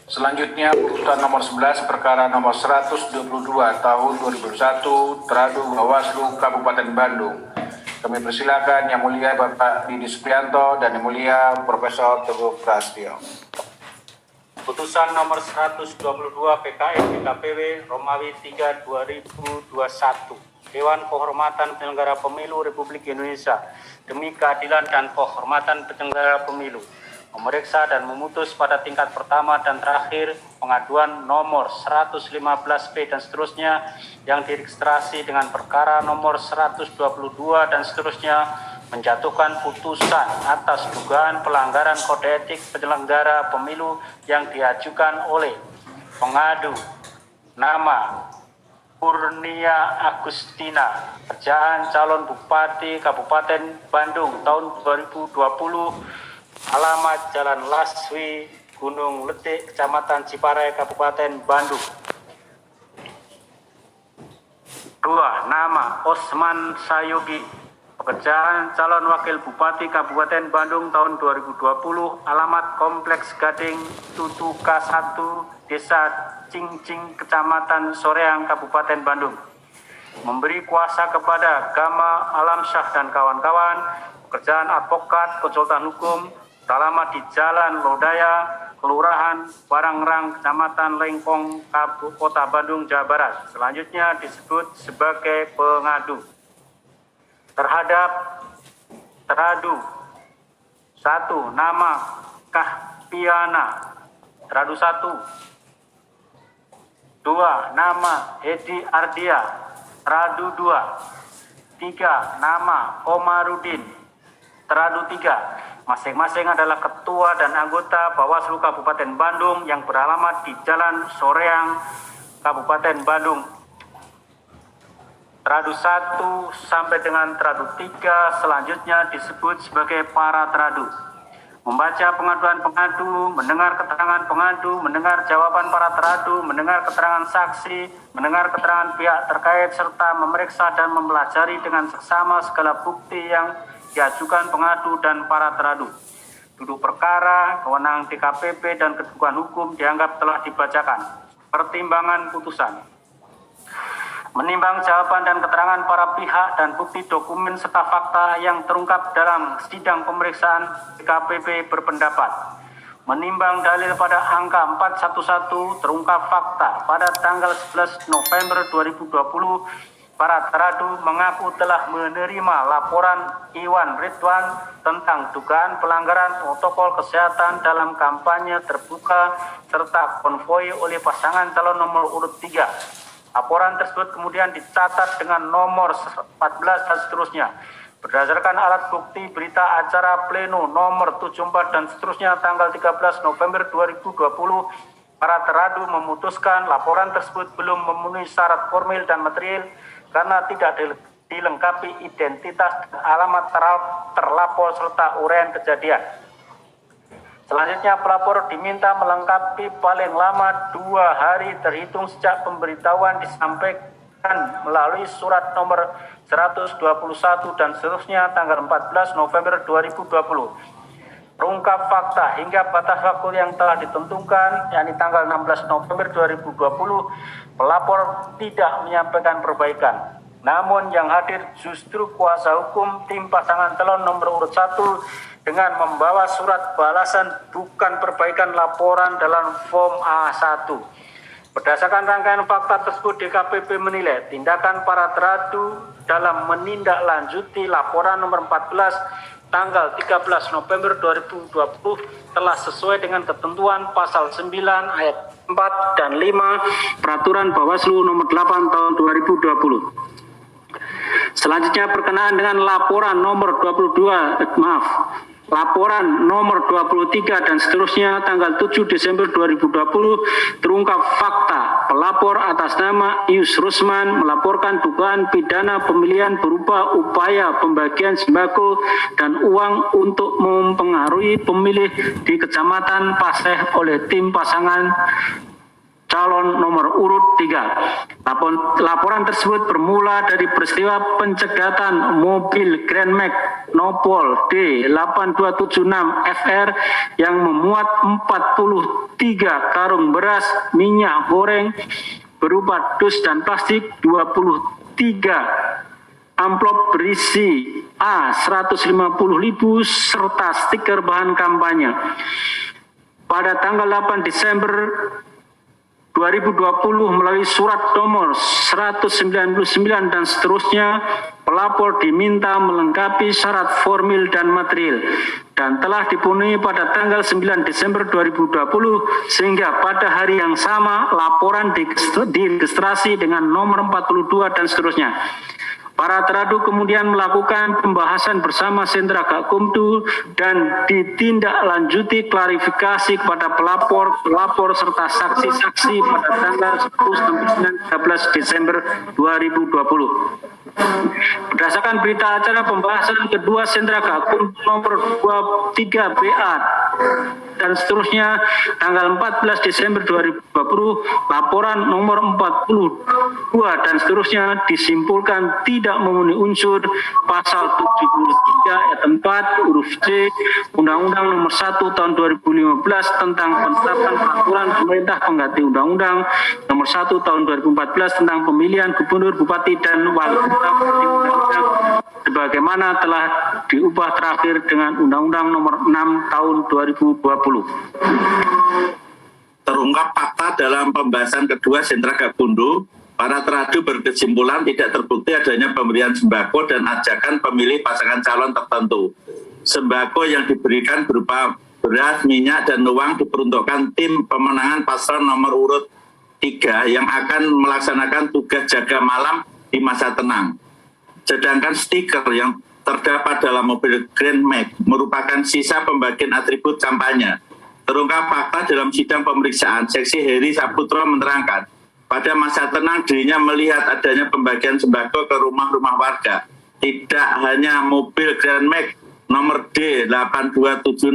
Selanjutnya, putusan nomor 11 perkara nomor 122 tahun 2021 teradu Bawaslu Kabupaten Bandung. Kami persilakan Yang Mulia Bapak Didi Suprianto dan Yang Mulia Profesor Teguh Prasetyo. Putusan nomor 122 PKN PKPW Romawi 3 2021. Dewan Kehormatan Penyelenggara Pemilu Republik Indonesia demi keadilan dan kehormatan penyelenggara pemilu memeriksa dan memutus pada tingkat pertama dan terakhir pengaduan nomor 115P dan seterusnya yang diregistrasi dengan perkara nomor 122 dan seterusnya, menjatuhkan putusan atas dugaan pelanggaran kode etik penyelenggara pemilu yang diajukan oleh pengadu nama Kurnia Agustina, kerjaan calon Bupati Kabupaten Bandung tahun 2020, alamat Jalan Laswi, Gunung Letik, Kecamatan Ciparai, Kabupaten Bandung. 2. Nama Osman Sayogi, pekerjaan calon Wakil Bupati Kabupaten Bandung tahun 2020, alamat Kompleks Gading, Tutuka 1, Desa Cincing, Kecamatan Soreang, Kabupaten Bandung. Memberi kuasa kepada Gama Alamsyah dan kawan-kawan, pekerjaan advokat, konsultan hukum, alamat di Jalan Lodaya, Kelurahan Barangrang, Kecamatan Lengkong, Kota Bandung, Jawa Barat. Selanjutnya disebut sebagai pengadu. Terhadap teradu 1. Nama Kahpiana, teradu 1. 2. Nama Edi Ardia, teradu 2. 3. Nama Komarudin, teradu 3. Masing-masing adalah ketua dan anggota Bawaslu Kabupaten Bandung yang beralamat di Jalan Soreang, Kabupaten Bandung. Teradu 1 sampai dengan teradu 3 selanjutnya disebut sebagai para teradu. Membaca pengaduan pengadu, mendengar keterangan pengadu, mendengar jawaban para teradu, mendengar keterangan saksi, mendengar keterangan pihak terkait, serta memeriksa dan mempelajari dengan seksama segala bukti yang diajukan pengadu dan para teradu. Duduk perkara, kewenangan DKPP dan kedudukan hukum dianggap telah dibacakan. Pertimbangan putusan. Menimbang jawaban dan keterangan para pihak dan bukti dokumen serta fakta yang terungkap dalam sidang pemeriksaan, DKPP berpendapat menimbang dalil pada angka 411 terungkap fakta pada tanggal 11 November 2020, para teradu mengaku telah menerima laporan Iwan Ridwan tentang dugaan pelanggaran protokol kesehatan dalam kampanye terbuka serta konvoi oleh pasangan calon nomor urut 3. Laporan tersebut kemudian dicatat dengan nomor 14 dan seterusnya. Berdasarkan alat bukti berita acara pleno nomor 74 dan seterusnya tanggal 13 November 2020, para teradu memutuskan laporan tersebut belum memenuhi syarat formil dan material karena tidak dilengkapi identitas dan alamat terlapor serta uraian kejadian. Selanjutnya pelapor diminta melengkapi paling lama 2 hari terhitung sejak pemberitahuan disampaikan melalui surat nomor 121 dan seterusnya tanggal 14 November 2020. Terungkap fakta hingga batas waktu yang telah ditentukan, yakni tanggal 16 November 2020, pelapor tidak menyampaikan perbaikan. Namun yang hadir justru kuasa hukum tim pasangan calon nomor urut 1 dengan membawa surat balasan bukan perbaikan laporan dalam form A1. Berdasarkan rangkaian fakta tersebut, DKPP menilai tindakan para teradu dalam menindaklanjuti laporan nomor 14 tanggal 13 November 2020 telah sesuai dengan ketentuan pasal 9 ayat 4 dan 5 Peraturan Bawaslu nomor 8 tahun 2020. Selanjutnya berkenaan dengan laporan nomor 23 dan seterusnya tanggal 7 Desember 2020 terungkap fakta pelapor atas nama Ius Rusman melaporkan dugaan pidana pemilihan berupa upaya pembagian sembako dan uang untuk mempengaruhi pemilih di Kecamatan Paseh oleh tim pasangan calon nomor urut 3. Laporan tersebut bermula dari peristiwa pencegatan mobil Grand Max Nopol D8276 FR yang memuat 43 karung beras, minyak goreng berupa dus dan plastik, 23 amplop berisi A150.000 serta stiker bahan kampanye. Pada tanggal 8 Desember 2020 melalui surat nomor 199 dan seterusnya, pelapor diminta melengkapi syarat formil dan material dan telah dipenuhi pada tanggal 9 Desember 2020 sehingga pada hari yang sama laporan diregistrasi dengan nomor 42 dan seterusnya. Para teradu kemudian melakukan pembahasan bersama Sentra Gakumdu dan ditindaklanjuti klarifikasi kepada pelapor serta saksi-saksi pada tanggal 10-13 Desember 2020. Berdasarkan berita acara pembahasan kedua Sentra Gakumdu nomor 23 BA dan seterusnya tanggal 14 Desember 2020, laporan nomor 42 dan seterusnya disimpulkan tidak memenuhi unsur pasal 73 ayat 4 huruf C Undang-Undang nomor 1 tahun 2015 tentang penetapan peraturan pemerintah pengganti Undang-Undang nomor 1 tahun 2014 tentang pemilihan gubernur, bupati dan wali kota sebagaimana telah diubah terakhir dengan Undang-Undang nomor 6 tahun 2020. Terungkap fakta dalam pembahasan kedua Sentra Gakumdu, para teradu berkesimpulan tidak terbukti adanya pemberian sembako dan ajakan pemilih pasangan calon tertentu. Sembako yang diberikan berupa beras, minyak, dan uang diperuntukkan tim pemenangan paslon nomor urut 3 yang akan melaksanakan tugas jaga malam di masa tenang. Sedangkan stiker yang terdapat dalam mobil Grand Max merupakan sisa pembagian atribut kampanye. Terungkap fakta dalam sidang pemeriksaan, Seksi Heri Saputro menerangkan, pada masa tenang dirinya melihat adanya pembagian sembako ke rumah-rumah warga. Tidak hanya mobil Grand Max nomor D8276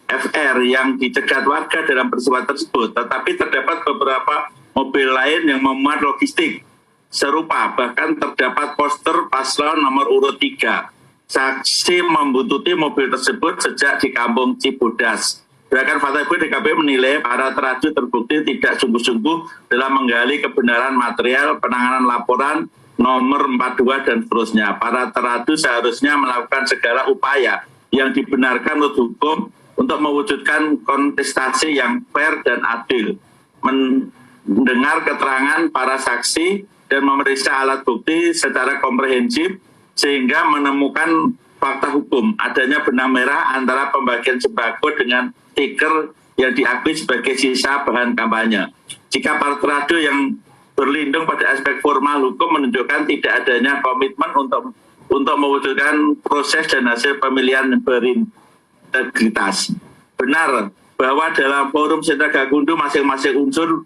FR yang dicegat warga dalam peristiwa tersebut, tetapi terdapat beberapa mobil lain yang memuat logistik serupa, bahkan terdapat poster paslon nomor urut 3. Saksi membuntuti mobil tersebut sejak di Kampung Cibodas. Gerakan Fatwa Ibu DKP menilai para teradu terbukti tidak sungguh-sungguh dalam menggali kebenaran material penanganan laporan nomor 42 dan seterusnya. Para teradu seharusnya melakukan segala upaya yang dibenarkan menurut hukum untuk mewujudkan kontestasi yang fair dan adil. Mendengar keterangan para saksi dan memeriksa alat bukti secara komprehensif sehingga menemukan fakta hukum adanya benang merah antara pembagian sembako dengan stiker yang diakui sebagai sisa bahan kampanye. Jika para teradu yang berlindung pada aspek formal hukum menunjukkan tidak adanya komitmen untuk mewujudkan proses dan hasil pemilihan berintegritas. Benar bahwa dalam forum Sentra Gakumdu masing-masing unsur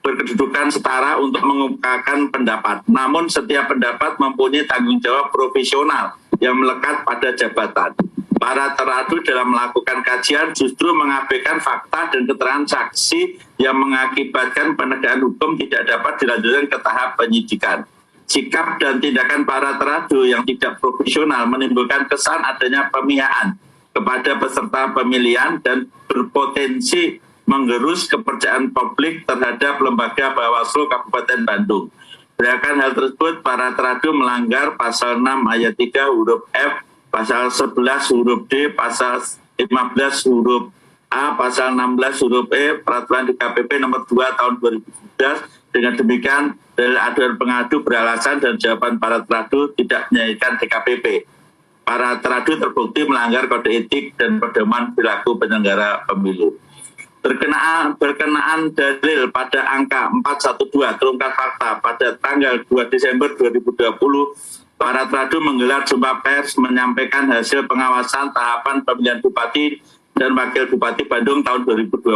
berkedudukan setara untuk mengungkapkan pendapat. Namun setiap pendapat mempunyai tanggung jawab profesional yang melekat pada jabatan. Para teradu dalam melakukan kajian justru mengabaikan fakta dan keterangan saksi yang mengakibatkan penegakan hukum tidak dapat dilanjutkan ke tahap penyidikan. Sikap dan tindakan para teradu yang tidak profesional menimbulkan kesan adanya pemihakan kepada peserta pemilihan dan berpotensi menggerus kepercayaan publik terhadap lembaga Bawaslu Kabupaten Bandung. Berdasarkan hal tersebut, para teradu melanggar pasal 6 ayat 3 huruf F, pasal 11 huruf D, pasal 15 huruf A, pasal 16 huruf E, Peraturan DKPP nomor 2 tahun 2011. Dengan demikian, dalil aduan pengadu beralasan dan jawaban para teradu tidak menyajikan DKPP. Para teradu terbukti melanggar kode etik dan pedoman perilaku penyelenggara pemilu. Berkenaan dalil pada angka 412 terungkap fakta pada tanggal 2 Desember 2020, para teradu menggelar jumpa pers menyampaikan hasil pengawasan tahapan pemilihan Bupati dan Wakil Bupati Bandung tahun 2020.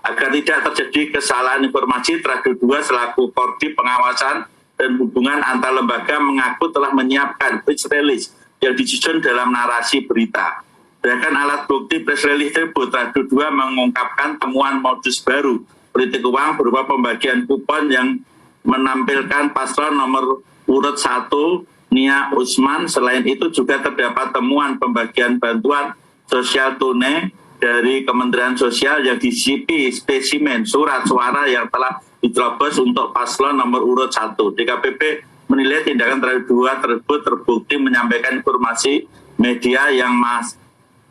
Agar tidak terjadi kesalahan informasi, teradu 2 selaku Koordinator Pengawasan dan Hubungan Antar Lembaga mengaku telah menyiapkan press release yang disusun dalam narasi berita. Berdasarkan alat bukti press release tersebut, teradu 2 mengungkapkan temuan modus baru politik uang berupa pembagian kupon yang menampilkan paslon nomor urut 1 Nia Usman. Selain itu juga terdapat temuan pembagian bantuan sosial tunai dari Kementerian Sosial yang disipi spesimen surat suara yang telah diterobos untuk paslon nomor urut 1. DKPP menilai tindakan terhadap 2 tersebut terbukti menyampaikan informasi media yang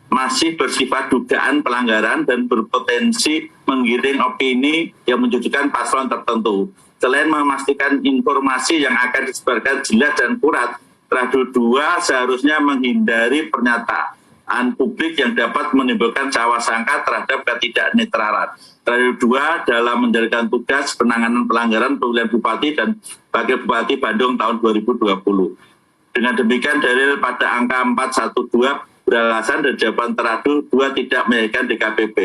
masih bersifat dugaan pelanggaran dan berpotensi menggiring opini yang menunjukkan paslon tertentu. Selain memastikan informasi yang akan disebarkan jelas dan akurat, Tradu 2 seharusnya menghindari pernyataan publik yang dapat menimbulkan sangka terhadap ketidaknetralan. Tradu 2 dalam menjalankan tugas penanganan pelanggaran pemilihan bupati dan wakil bupati Bandung tahun 2020. Dengan demikian dalil pada angka 412 beralasan dan jawaban Tradu 2 tidak menyelesaikan DKPP.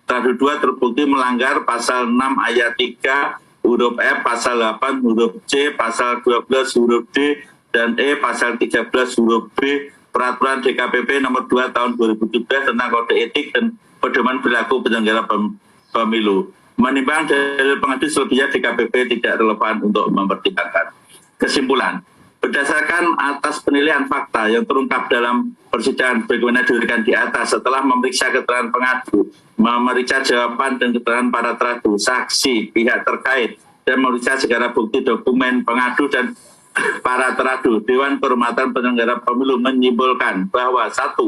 Tradu 2 terbukti melanggar pasal 6 ayat 3 huruf F, pasal 8 huruf C, pasal 12 huruf D, dan E, pasal 13 huruf B, Peraturan DKPP nomor 2 tahun 2017 tentang kode etik dan pedoman perilaku penyelenggara pemilu. Menimbang dalil pengadu selebihnya DKPP tidak relevan untuk mempertimbangkan. Kesimpulan. Berdasarkan atas penilaian fakta yang terungkap dalam persidangan bagaimana diberikan di atas, setelah memeriksa keterangan pengadu, memeriksa jawaban dan keterangan para tradu, saksi, pihak terkait, dan memeriksa segala bukti dokumen pengadu dan para tradu, Dewan Kehormatan Penyelenggara Pemilu menyimpulkan bahwa 1.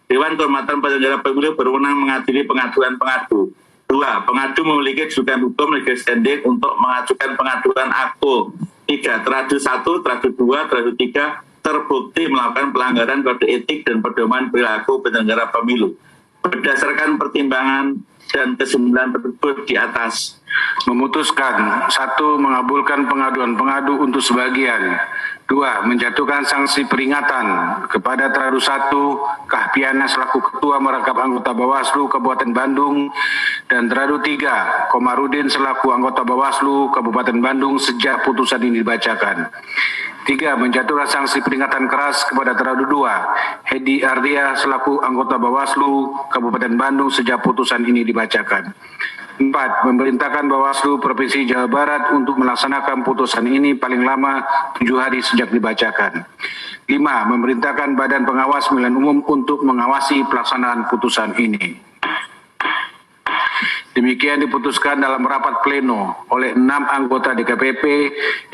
Dewan Kehormatan Penyelenggara Pemilu berwenang mengadili pengaduan pengadu. 2. Pengadu memiliki kedudukan hukum legal standing untuk mengajukan pengaduan aku. 3. Tradu 1, Tradu 2, Tradu 3 terbukti melakukan pelanggaran kode etik dan pedoman perilaku penyelenggara pemilu. Berdasarkan pertimbangan dan kesimpulan tersebut di atas, memutuskan 1. Mengabulkan pengaduan pengadu untuk sebagian. 2. Menjatuhkan sanksi peringatan kepada Tradu 1 Kahpiana selaku Ketua Merangkap Anggota Bawaslu Kabupaten Bandung dan Tradu 3 Komarudin selaku Anggota Bawaslu Kabupaten Bandung sejak putusan ini dibacakan. 3. Menjatuhkan sanksi peringatan keras kepada Tradu 2 Hedi Ardia selaku Anggota Bawaslu Kabupaten Bandung sejak putusan ini dibacakan. 4. Memerintahkan Bawaslu Provinsi Jawa Barat untuk melaksanakan putusan ini paling lama 7 hari sejak dibacakan. 5. Memerintahkan Badan Pengawas Pemilihan Umum untuk mengawasi pelaksanaan putusan ini. Demikian diputuskan dalam rapat pleno oleh 6 anggota DKPP,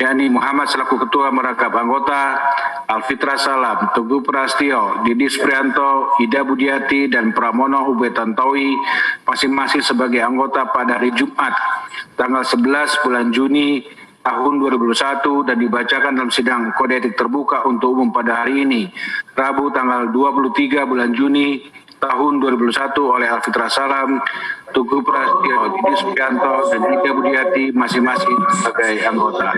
yakni Muhammad selaku Ketua Merangkap Anggota, Alfitra Salam, Teguh Prastio, Didis Prianto, Ida Budiati, dan Pramono Ube Tantowi, masing-masing sebagai anggota pada hari Jumat, tanggal 11 bulan Juni tahun 2021 dan dibacakan dalam sidang kode etik terbuka untuk umum pada hari ini, Rabu tanggal 23 bulan Juni tahun 2021 oleh Alfitra Salam, Teguh Prastio, Didis Prianto, dan Ida Budiati masing-masing sebagai anggota.